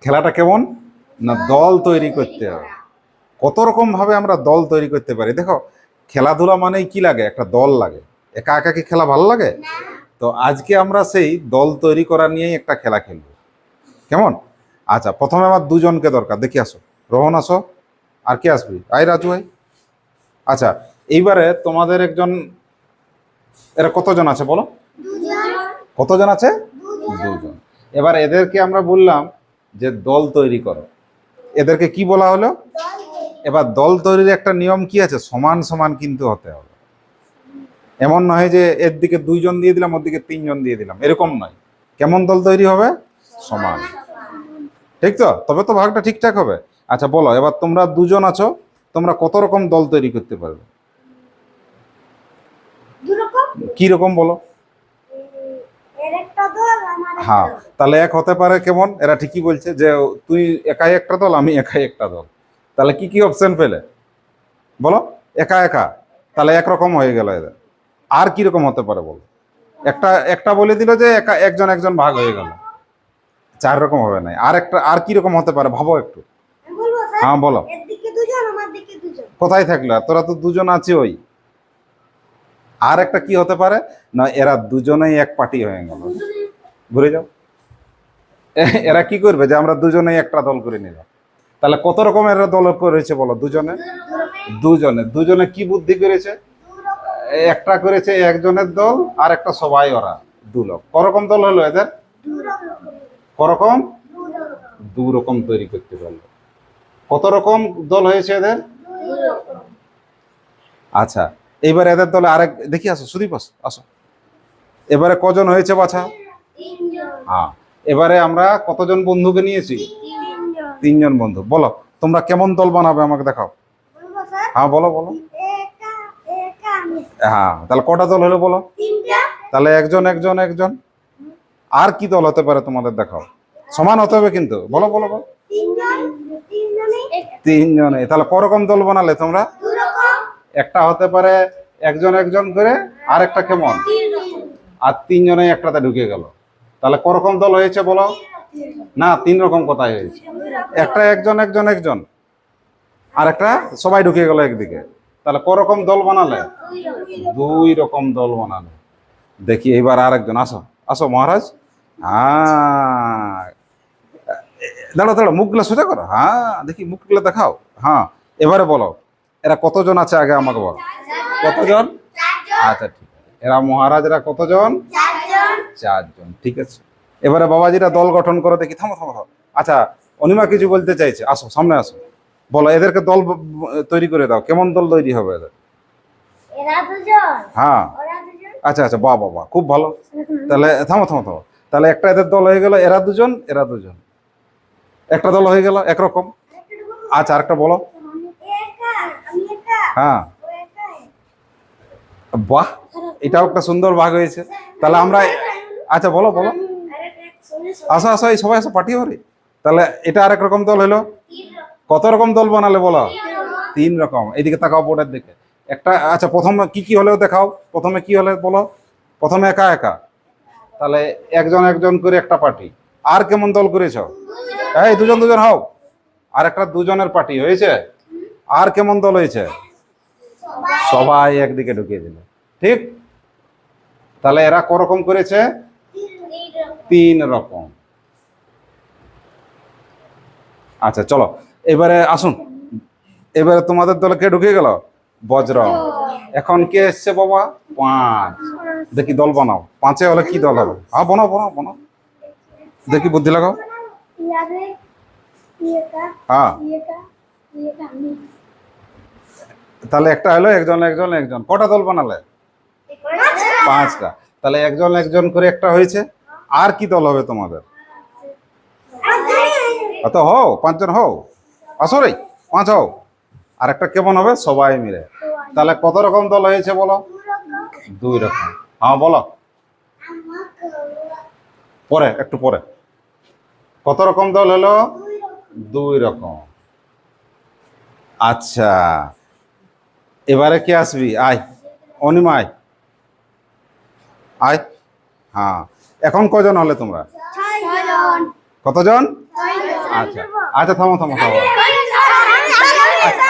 খেলাটা কেমন না, দল তৈরি করতে হবে। কত রকম ভাবে আমরা দল তৈরি করতে পারি। দেখো, খেলাধুলা মানেই কি লাগে, একটা দল লাগে। একা একা কি খেলা ভালো লাগে? তো আজকে আমরা সেই দল তৈরি করা নিয়েই একটা খেলা খেলবো, কেমন? আচ্ছা, প্রথমে আমার দুজনকে দরকার, দেখি আসো। রোহন আসো, আর কে আসবি? আই রাজু ভাই। আচ্ছা, এইবারে তোমাদের একজন, এরা কতজন আছে বলো? কতজন আছে? দুজন। এবার এদেরকে আমরা বললাম যে দল তৈরি করো। এদেরকে কি বলা হলো? এবার দল তৈরির একটা নিয়ম কি আছে, সমান সমান কিন্তু হতে হবে। এমন নয় যে এর দিকে 2 জন দিয়ে দিলাম, ওর দিকে 3 জন দিয়ে দিলাম, এরকম নয়। কেমন দল তৈরি হবে? সমান। ঠিক তো? তবে তো ভাগটা ঠিকঠাক হবে। আচ্ছা বলো, এবার তোমরা 2জন আছো, তোমরা কত রকম দল তৈরি করতে পারবে? কি রকম বলো? হ্যাঁ, তাহলে এক হতে পারে কেমন? এরা ঠিকই বলছে যে তুই একাই একটা দল, আমি একাই একটা দল। তাহলে কি কি অপশন পেলে বলো? একা একা, তাহলে একরকম হয়ে গেল এদের। আর কি রকম হতে পারে বলো? একটা একটা বলে দিল যে একা, একজন একজন ভাগ হয়ে গেল। 4 রকম হবে না। আর একটা, আর কি রকম হতে পারে ভাবো একটু। হ্যাঁ বলো। কোথায় থাকলো? তোরা তো 2জন আছি ওই। আর একটা কি হতে পারে না, এরা দুজনেই এক পার্টি হয়ে গেল। ঘুরে যাও। এরা কি করবে যে আমরা দুজনেই একটা দল করে নিলাম। তাহলে কত রকম এরা দল করেছে বলো? দুজনে দুজনে দুজনে কি বুদ্ধি করেছে? একটা করেছে একজনের দল, আর একটা সবাই ওরা 2 লোক। করকম দল হলো এদের? করকম 2 রকম তৈরি করতে পারলো। কত রকম দল হয়েছে এদের? আচ্ছা, এইবার এদের দলে আরেক দেখি, আসো সুদীপ, আসো আসো। এবারে কজন হয়েছে বাছা? হ্যাঁ, এবারে আমরা কতজন বন্ধুকে নিয়েছি? 3জন বন্ধু। বলো তোমরা কেমন দল বানাবে আমাকে দেখাও। হ্যাঁ বলো বলো। হ্যাঁ, তাহলে কটা দল হলো বলো? তাহলে একজন একজন একজন। আর কি দল হতে পারে তোমাদের দেখাও। সমান হতে হবে কিন্তু, বলো বলো বলো। 3জনে। তাহলে করকম দল বানালে তোমরা? একটা হতে পারে একজন একজন করে, আর একটা কেমন, আর 3জনে একটাতে ঢুকে গেল। তাহলে করকম দল হয়েছে বলো? না, 3 রকম কোথায় হয়েছে? একটা একজন একজন একজন, আর একটা সবাই ঢুকে গেল একদিকে। তাহলে করকম দল বানালে? 2 রকম দল বানালে। দেখি এইবার আর একজন, আসো আসো মহারাজ। হ্যাঁ, দাঁড়ো দাঁড়ো, মুখগুলো সোজা করো। হ্যাঁ, দেখি মুখগুলো দেখাও। হ্যাঁ, এবারে বলো এরা কতজন আছে আগে আমাকে বলো। কতজন? আচ্ছা ঠিক আছে, এরা মহারাজরা কতজন? 4জন। ঠিক আছে, এবারে বাবাজিরা দল গঠন করো দেখি। থামো থামো থামো। আচ্ছা, অনিমা কিছু বলতে চাইছে, আসো সামনে আসো। বলো এদেরকে দল তৈরি করে দাও। কেমন দল তৈরি হবে এদের? হ্যাঁ, আচ্ছা আচ্ছা, বাহ বাহ বাহ, খুব ভালো। তাহলে থামো থামো থামো। তাহলে একটা এদের দল হয়ে গেল, এরা 2জন এরা 2জন, একটা দল হয়ে গেল একরকম। আচ্ছা আরেকটা বলো। হ্যাঁ, বাহ, এটাও একটা সুন্দর ভাগ হয়েছে। তাহলে আমরা, আচ্ছা বলো বলো। আসো আসো, এই সবাই আসো, পার্টি হবে। তাহলে এটা আরেক রকম দল হলো। কত রকম দল বানালে বলো? 3 রকম। এইদিকে তাকাও, বোর্ডের দিকে একটা। আচ্ছা, প্রথমে কি কি হলেও দেখাও। প্রথমে কি হলে বলো? প্রথমে একা একা, তাহলে একজন একজন করে একটা পার্টি। আর কেমন দল করেছ? এই 2জন 2জন হও, আর একটা 2জনের পার্টি হয়েছে। আর কেমন দল হয়েছে? সবাই একদিকে ঢুকিয়ে দিল। ঠিক, তাহলে এরা করকম করেছে? 3 রকম। আচ্ছা চলো, এবারে আসুন। এবারে তোমাদের দলে কে ঢুকে গেল? বজরং। এখন কে এসছে বাবা? 5। দেখি দল বানাও। 5-এ হলে কি দল হবে? হ্যাঁ বানাও বানাও বানাও, দেখি বুদ্ধি লাগাও। হ্যাঁ, তাহলে একটা হলো একজন একজন একজন। কটা দল বানালে? 5টা। তাহলে একজন একজন করে একটা হয়েছে। আর কি দল হবে তোমাদের? তো হও, 5জন হও, আসো রে, 5 হও। আর একটা কেমন হবে? সবাই মিলে। তাহলে কত রকম দল হয়েছে বলো? 2 রকম। হ্যাঁ বলো, পরে একটু পরে। কত রকম দল হলো? 2 রকম। আচ্ছা, এবারে কে আসবি? আয় অনিমা, আয় আয়। হ্যাঁ, এখন কজন হলে তোমরা? কতজন? আচ্ছা আচ্ছা, থামো থামো থামো।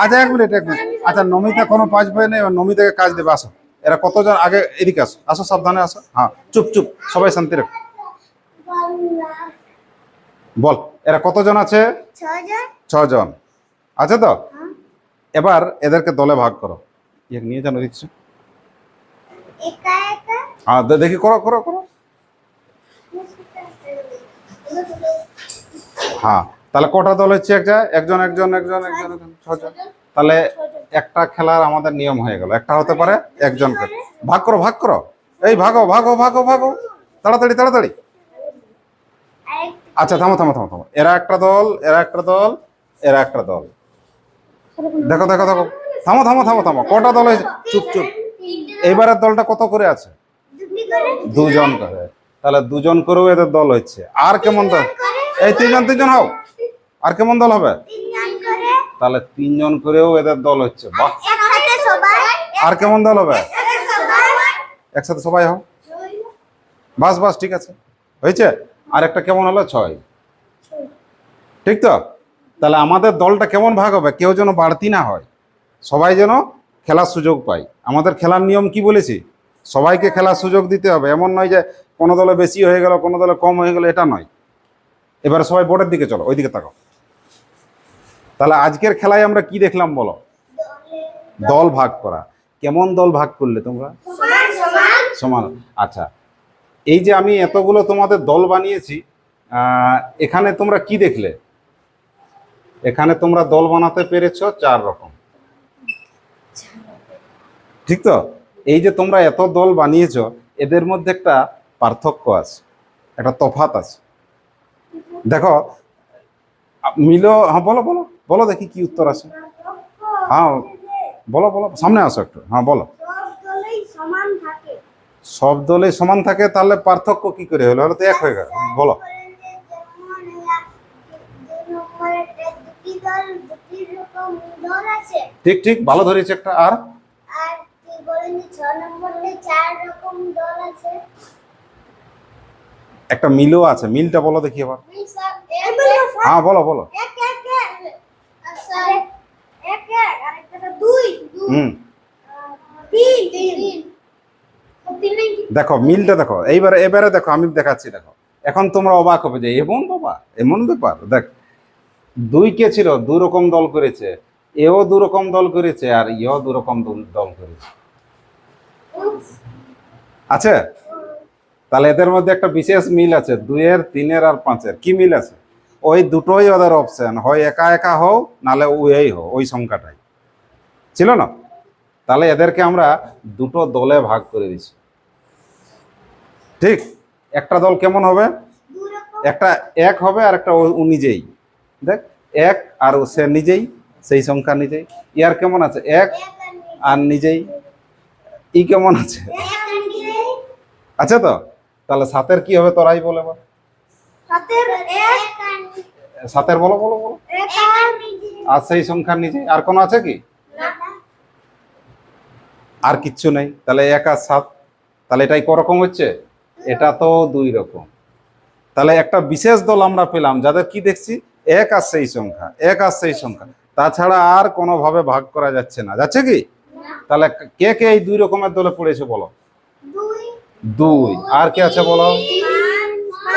আচ্ছা, এক মিনিট এক মিনিট। আচ্ছা, নমিতা কোনো কাজ পায় না, এবার নমিতাকে কাজ দেবে। আসো, এরা কতজন আগে এদিকে আসো, আসো সাবধানে আসো। হ্যাঁ, চুপ চুপ, সবাই শান্তি রাখো। বল, এরা কতজন আছে? 6 জন আছে তো? এবার এদেরকে দলে ভাগ করো। নিয়ে জানো দিচ্ছি। হ্যাঁ, দেখি, করো করো করো। হ্যাঁ, তাহলে কটা দল হচ্ছে? একজন একজন একজন একজন একজন 6 জন। তাহলে একটা খেলার আমাদের নিয়ম হয়ে গেল, একটা হতে পারে একজনকে। ভাগ করো ভাগ করো, এই ভাগো ভাগো ভাগো ভাগো, তাড়াতাড়ি তাড়াতাড়ি। আচ্ছা, থামো থামো থামো থামো। এরা একটা দল, এরা একটা দল, এরা একটা দল। দেখো দেখো দেখো, থামো থামো থামো থামো। কটা দল হয়েছে? চুপ চুপ। এইবারের দলটা কত করে আছে? 2 জন করে। তাহলে 2 জন করেও এদের দল হচ্ছে। আর কেমন দল? এই 3 জন হও। আর কেমন দল হবে? তাহলে 3 জন করেও এদের দল হচ্ছে। বাহ! আর কেমন দল হবে? একসাথে সবাই হও। বাস বাস, ঠিক আছে, হয়েছে। আর একটা কেমন হলো? 6। ঠিক তো? তাহলে আমাদের দলটা কেমন ভাগ হবে? কেউ যেন বাড়তি না হয়, সবাই যেন খেলার সুযোগ পায়। আমাদের খেলার নিয়ম কি বলেছি? সবাইকে খেলার সুযোগ দিতে হবে। এমন নয় যে কোনো দলে বেশি হয়ে গেল, কোনো দলে কম হয়ে গেল, এটা নয়। এবারে সবাই বোর্ডের দিকে চলো, ওইদিকে তাকাও। তাহলে আজকের খেলায় আমরা কি দেখলাম বলো? দল ভাগ করা। কেমন দল ভাগ করলে তোমরা? সমান। আচ্ছা, এই যে আমি এতগুলো তোমাদের দল বানিয়েছি, এখানে তোমরা কি দেখলে? এখানে তোমরা দল বানাতে পেরেছো 4 রকম। ঠিক তো? এই যে তোমরা এত দল বানিয়েছো, এদের মধ্যে একটা পার্থক্য আছে, একটা তফাৎ আছে। দেখো, মিলো। হ্যাঁ, বলো বলো বলো, দেখি কি উত্তর আছে। হ্যাঁ, বলো বলো, সামনে আসো একটু। হ্যাঁ, বলো। সব দলেই সমান থাকে, তাহলে পার্থক্য কি করে হলো? হলো তো এক হয়ে গেল। বলো। ঠিক ঠিক, ভালো ধরেছে একটা। আর একটা মিলও আছে। মিলটা বলো দেখি এবার। হ্যাঁ, বলো বলো। দেখো মিলটা দেখো, এইবারে এবারে দেখো, আমি দেখাচ্ছি। দেখো, এখন তোমরা অবাক হবে যে এমন বাবা, এমন ব্যাপার। দেখ, 2 কে ছিল 2 রকম দল করেছে, এও 2 রকম দল করেছে, আর ইও 2 রকম দল করেছে। আছে? তাহলে এদের মধ্যে একটা বিশেষ মিল আছে, 2-এর, 3-এর আর 5-এর। কি মিল আছে? ওই দুটোই ওদের অপশন, হয় একা একা হও, নালে ওই হও, ওই সংখ্যাটাই ছিল না। তাহলে এদেরকে আমরা 2টো দলে ভাগ করে দিচ্ছি। ঠিক? একটা দল কেমন হবে? একটা এক হবে, আর একটা ও নিজেই। দেখ, এক আর সে নিজেই, সেই সংখ্যা নিজেই। ইয়ার কেমন আছে? এক আর নিজেই। ই কেমন আছে? আছে তো? তাহলে 7-এর কি হবে? তোরাই বলে বল। 7-এর বলো বলো বলো। আর সেই সংখ্যা নিজেই। আর কোন আছে কি? আর কিচ্ছু নেই। তাহলে 1 আর 7। তাহলে এটাই করকম হচ্ছে? এটা তো 2 রকম। তাহলে একটা বিশেষ দল আমরা পেলাম, যাদের কি দেখছি? 1 আর সেই সংখ্যা, 1 আর সেই সংখ্যা। তাছাড়া আর কোনোভাবে ভাগ করা যাচ্ছে না। যাচ্ছে কি? তাহলে কে কে এই 2 রকমের দলে পড়েছে বলো? 2। আর কে আছে বলো?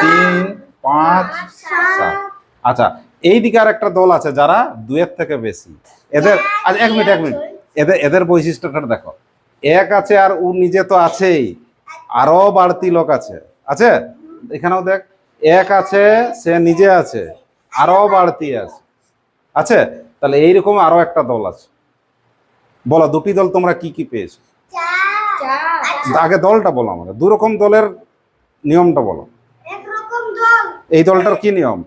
3, 5, 7। আচ্ছা, এই দিকে আর একটা দল আছে যারা 2-এর থেকে বেশি। এদের, আচ্ছা, এক মিনিট এক মিনিট, এদের বৈশিষ্ট্যটা দেখো। 1 আছে, আর ও নিজে তো আছেই, আরো বাড়তি লোক আছে। আছে? এখানেও দেখ, 1 আছে, সে নিজে আছে, আরো বাড়তি আছে। আছে? তাহলে এইরকম আরো একটা দল আছে। বলো, 2টি দল তোমরা কি কি পেয়েছো? আগে দলটা বলো আমাকে। 2 রকম দলের নিয়মটা বলো। এই দলটার কি নিয়ম?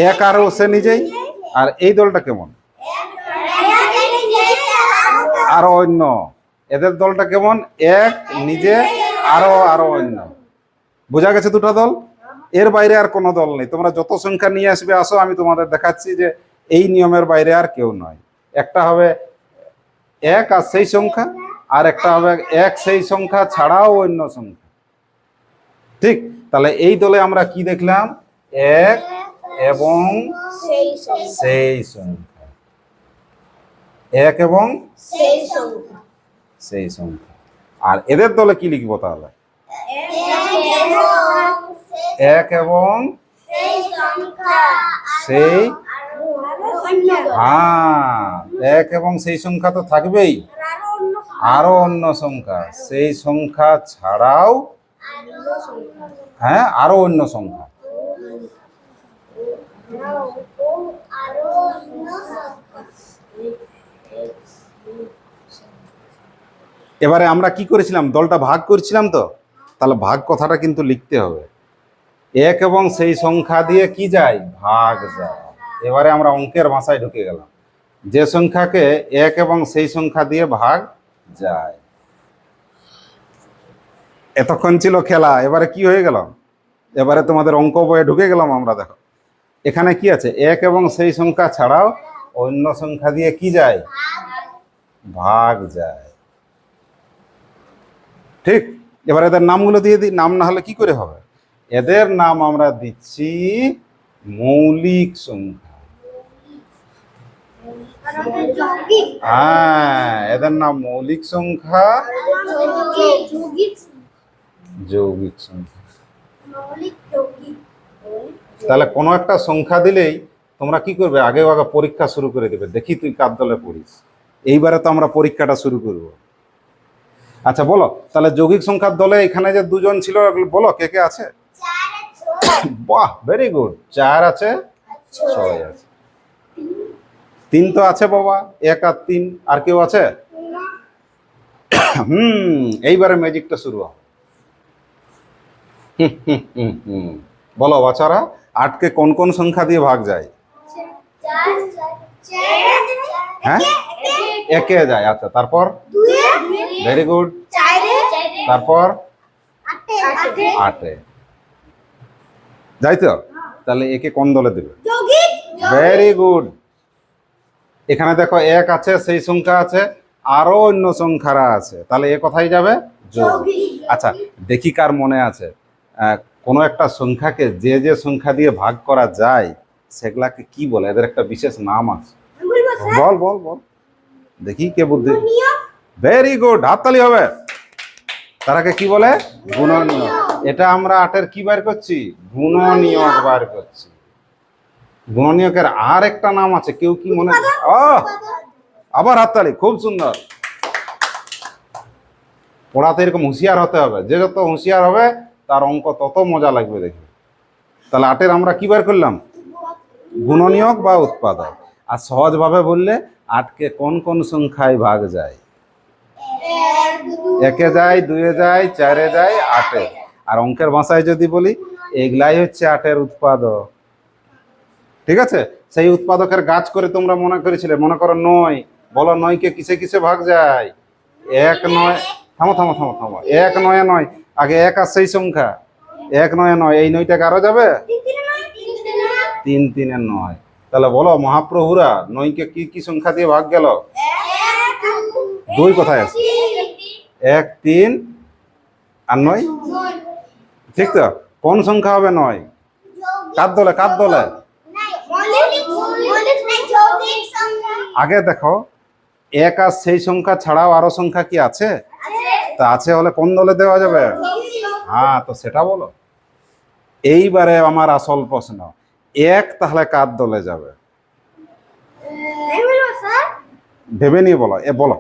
1 আর সে নিজেই। আর এই দলটা কেমন? আরো অন্য। এদের দলটা কেমন? 1 নিজে, আরো আরো অন্য। বোঝা গেছে 2টা দল? এর বাইরে আর কোনো দল নেই। তোমরা যত সংখ্যা নিয়ে আসবে আসো, আমি তোমাদের দেখাচ্ছি যে এই নিয়মের বাইরে আর কেউ নয়। একটা হবে 1 আর সেই সংখ্যা, আর একটা হবে 1 সেই সংখ্যা ছাড়াও অন্য সংখ্যা। ঠিক? তাহলে এই দলে আমরা কি দেখলাম? এক এবং সেই সংখ্যা সেই সংখ্যা, এক এবং সেই সংখ্যা সেই সংখ্যা। আর এদের দলে কি লিখবো তাহলে? এক এবং সেই সংখ্যা সেই, অন্য হ্যাঁ, এক এবং সেই সংখ্যা তো থাকবেই, আরো অন্য সংখ্যা, সেই সংখ্যা ছাড়াও, হ্যাঁ, আরো অন্য সংখ্যা। এবারে আমরা কি করেছিলাম, দলটা ভাগ করেছিলাম তো, তাহলে ভাগ কথাটা কিন্তু লিখতে হবে। এক এবং সেই সংখ্যা দিয়ে কি যায়, ভাগ যায়। এবারে আমরা অঙ্কের ভাষায় ঢুকে গেলাম, যে সংখ্যাকে এক এবং সেই সংখ্যা দিয়ে ভাগ যায়। এতক্ষণ ছিল খেলা, এবারে কি হয়ে গেল, এবারে তোমাদের অঙ্ক বইয়ে ঢুকে গেলাম আমরা। দেখো এখানে কি আছে, এক এবং সেই সংখ্যা ছাড়াও অন্য সংখ্যা দিয়ে কি যায়, ভাগ যায়। ঠিক, এবার এদের নামগুলো দিয়ে দিই, নাম না হলে কি করে হবে। এদের নাম আমরা দিচ্ছি মৌলিক সংখ্যা। হ্যাঁ, এদের নাম মৌলিক সংখ্যা, যৌগিক সংখ্যা। তাহলে কোনো একটা সংখ্যা দিলেই তোমরা কি করবে, আগে আগে পরীক্ষা শুরু করে দেবে, দেখি তুই কার দলে পড়িস। এইবারে তো আমরা পরীক্ষাটা শুরু করব। আচ্ছা বলো তাহলে, যৌগিক সংখ্যার দলে এখানে যে দুজন ছিল বলো কে কে আছে? বাহ, ভেরি গুড। 4 আছে, 6 আছে, 3 তো আছে বাবা, 1 আর 3, আর কেউ আছে? এইবারে ম্যাজিকটা শুরু হবে। বলো বাচ্চারা, 8কে কোন কোন সংখ্যা দিয়ে ভাগ যায়? হ্যাঁ, একে যায়। আচ্ছা, তারপর? Very good. তারপর 8-এ যাই তো। তাহলে একে কোন দলে দেবে? Very good. এখানে দেখো 1 আছে, সেই সংখ্যা আছে, আরো অন্য সংখ্যারা আছে, তাহলে এ কোথায় যাবে? যৌগিক। আচ্ছা দেখি কার মনে আছে, কোনো একটা সংখ্যাকে যে যে সংখ্যা দিয়ে ভাগ করা যায় সেগুলাকে কি বলে? এদের একটা বিশেষ নাম আছে। বল বল বল দেখি কে বুদ্ধি। ভেরি গুড, হাততালি হবে। তারাকে কি বলে? গুণনীয়ক। এটা আমরা 8-এর কি বার করছি? গুণনীয়ক বার করছি। গুণনীয়কের আর একটা নাম আছে, কেউ কি মনে? আবার হাততালি, খুব সুন্দর। পড়াতে এরকম হুঁশিয়ার হতে হবে, যে যত হুঁশিয়ার হবে তার অঙ্ক তত মজা লাগবে দেখি। তাহলে 8-এর আমরা কি বার করলাম? গুণনীয়ক বা উৎপাদক। আর সহজভাবে বললে 8কে কোন কোন সংখ্যায় ভাগ যায়? 1-এ যায়, 2-এ যায়, 4-এ যায়, 8-এ। আর অঙ্কের ভাষায় যদি বলি, এগুলাই হচ্ছে 8-এর উৎপাদক। ঠিক আছে, সেই উৎপাদকের গাছ করে তোমরা মনে করেছিলে, মনে করো 9। বলো 9কে কিসে কিসে ভাগ যায়? 1, 9। থামো থামো থামো থামো, 1, 9-এ 9। আগে 1 আর সেই সংখ্যা, 1, 9-এ 9। এই 9টা কারো যাবে? 3, 3-এ 9। তাহলে বলো মহাপ্রভুরা 9কে কি কি সংখ্যা দিয়ে ভাগ গেল? 2 কোথায় আছে? 1, 3 আর 9। ঠিক তো, কোন সংখ্যা হবে 9? কার দলে, কার দলে? আগে দেখো 1 আর সেই সংখ্যা ছাড়াও আরো সংখ্যা কি আছে? তা আছে, হলে কোন দলে দেওয়া যাবে? হ্যাঁ, তো সেটা বলো। এইবারে আমার আসল প্রশ্ন, 1 তাহলে কার দলে যাবে? ভেবে নিয়ে বলো, বলো।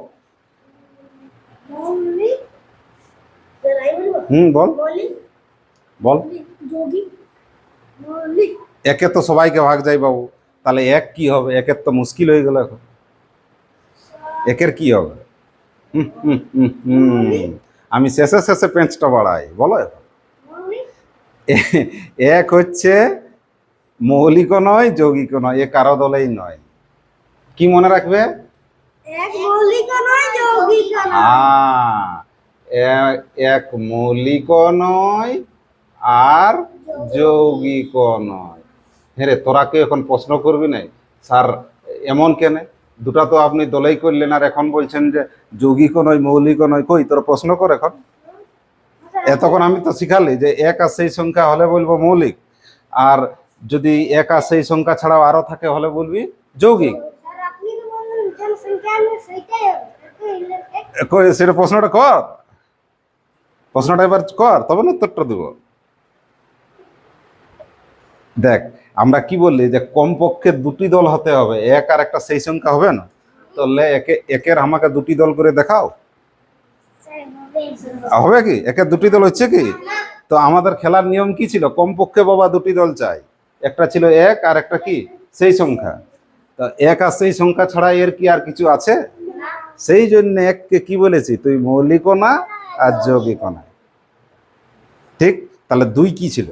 বল বল। 1-এ তো সবাইকে ভাগ যায় বাবু, তাহলে 1 কি হবে? 1-এর তো মুশকিল হয়ে গেল এখন। 1-এর কি হবে? আমি শেষে শেষে পেঁচটা বাড়াই, বলো। 1 হচ্ছে মৌলিকও নয়, যৌগিকও নয়, এ কারো দলেই নয়। কি মনে রাখবে? এক মৌলিকও নয় আর যৌগিকও নয়। হ্যাঁ রে, তোরা কেউ এখন প্রশ্ন করবি নাই স্যার এমন কেন? দুটা তো আপনি দলেই করলেন, আর এখন বলছেন যে যৌগিকও নয়, মৌলিকও নয়। কই তোরা প্রশ্ন কর এখন। এতক্ষণ আমি তো শিখালি যে 1 আর সেই সংখ্যা হলে বলবো মৌলিক, আর যদি এক আর সেই সংখ্যা ছাড়াও আরো থাকে হলে বলবি যৌগিক। স্যার আপনি তো বললেন জনসংখ্যা আমরা সেটাই হবে কই, সেটা প্রশ্নটা কর, প্রশ্নটা এবার কর, তবে না উত্তরটা দেবো। দেখ, আমরা কি বললি যে কমপক্ষে দুটি দল হতে হবে, এক আর একটা সেই সংখ্যা হবে না, তাহলে একের আমাকে দুটি দল করে দেখাও। হবে কি একের দুটি দল হচ্ছে কি? তো আমাদের খেলার নিয়ম কি ছিল? কমপক্ষে বাবা দুটি দল চাই, একটা ছিল এক আর একটা কি সেই সংখ্যা। তা এক আর সেই সংখ্যা ছাড়া এর কি আর কিছু আছে? সেই জন্য এককে কি বলেছি, তুই মৌলিকও না আর যৌগিকও না। ঠিক, তাহলে দুই কি ছিল?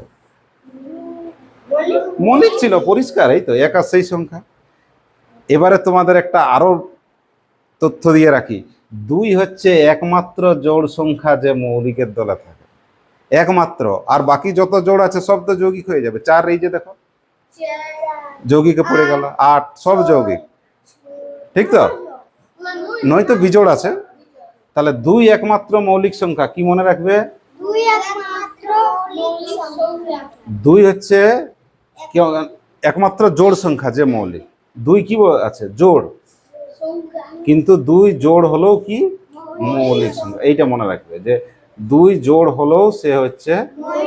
মৌলিক ছিল, পরিষ্কার। এই তো এক আর সেই সংখ্যা। এবারে তোমাদের একটা আরো তথ্য দিয়ে রাখি, দুই হচ্ছে একমাত্র জোড় সংখ্যা যে মৌলিকের দলে থাকে, একমাত্র। আর বাকি যত জোড় আছে সব তো যৌগিক হয়ে যাবে। চার, এই যে দেখো যৌগিকে পড়ে গেল, আট সব যৌগিক, ঠিক তো? নয়তো বিজোড় আছে। তাহলে দুই একমাত্র মৌলিক সংখ্যা, কি মনে রাখবে? দুই একমাত্র মৌলিক সংখ্যা দুই হচ্ছে একমাত্র জোড় সংখ্যা যে মৌলিক। দুই কি আছে? জোড়। সংখ্যা কিন্তু দুই জোড় হলেও কি মৌলিক সংখ্যা, এইটা মনে রাখবে যে দুই জোড় হলেও সে হচ্ছে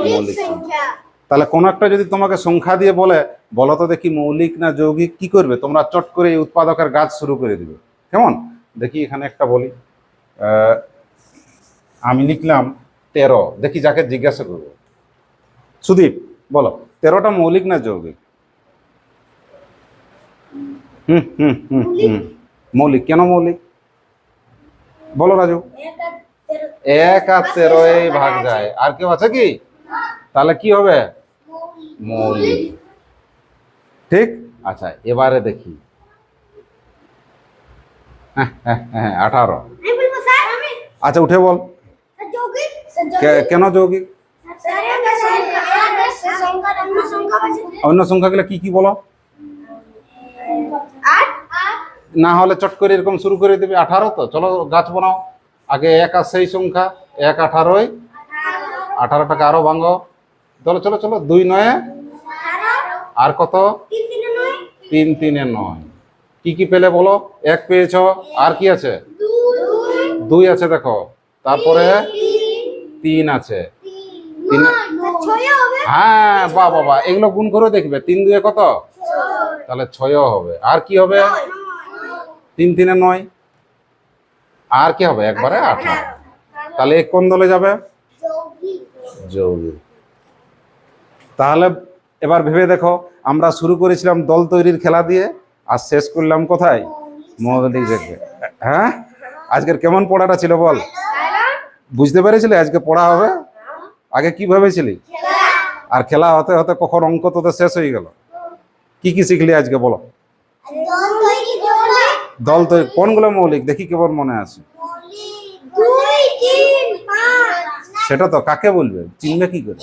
মৌলিক সংখ্যা। সংখ্যা তাহলে কোন একটা যদি তোমাকে সংখ্যা দিয়ে বলো তো দেখি মৌলিক না যৌগিক, কি করবে তোমরা? চট করে এই উৎপাদকের গাছ শুরু করে দিবে। কেমন? দেখি এখানে একটা বলি, আমি লিখলাম 13, দেখি যাকে জিজ্ঞাসা করবো। সুদীপ বলো, 13টা মৌলিক না যৌগিক? হুম হুম হুম হুম মৌলিক। কেন মৌলিক বলো রাজু? এক আর 13 ভাগ যায়, আর কেউ আছে কি? তাহলে কি হবে? মৌলিক। ঠিক। আচ্ছা এবারে দেখি, হ্যাঁ 18। আমি বলবো স্যার আমি আচ্ছা উঠে বল, যৌগিক কেন যৌগিক? স্যার একটা সংখ্যা একটা সংখ্যা অন্য সংখ্যা আছে অন্য সংখ্যাগুলো কি কি বলো? 8 না হলে চট করে এরকম শুরু করে দিবি 18। তো চলো গাছ বানাও। আগে এক আর সেই সংখ্যা, এক 18, 18টাকে আরো ভাঙো। চলো চলো চলো, 2 9 আর কত? 3 3 9। কি কি পেলে বলো? এক পেয়েছো, আর কি আছে? 2 আছে দেখো, তারপরে 3 আছে। 3, হ্যাঁ বাহ বাবা, এগুলো গুণ করে দেখবে। 3 2 কত? তাহলে 6 হবে। আর কি হবে? 3 3 9। আর কি হবে? একবারে 18। তাহলে এক কোন দলে যাবে? যৌগিক। তাহলে এবার ভেবে দেখো, আমরা শুরু করেছিলাম দল তৈরির খেলা দিয়ে, আর শেষ করলাম কোথায়? মৌলিক দেখবে। হ্যাঁ, আজকের কেমন পড়াটা ছিল বল? বুঝতে পেরেছিলে আজকে পড়া হবে? আগে কি ভেবেছিলি? আর খেলা হতে হতে কখন অঙ্ক তোদের শেষ হয়ে গেল। কি কি শিখলি আজকে বলো? দল তৈরি কোনগুলো মৌলিক দেখি, কেবল মনে আছে? 2 3 5 সেটা তো কাকে বলবে, চিনবে কি করে?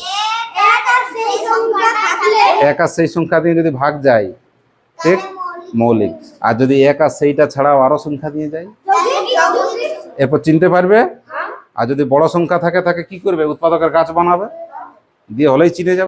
এক আর সেই সংখ্যা থাকলে এক আর সেই সংখ্যা দিয়ে যদি ভাগ যায়, ঠিক, মৌলিক। আর যদি এক আর সেইটা ছাড়াও আরো সংখ্যা দিয়ে যায়, যৌগিক এরপর চিনতে পারবে। আর যদি বড় সংখ্যা থাকে, তাকে কি করবে? উৎপাদকের গাছ বানাবে, দিয়ে হলেই চিনে যাবে।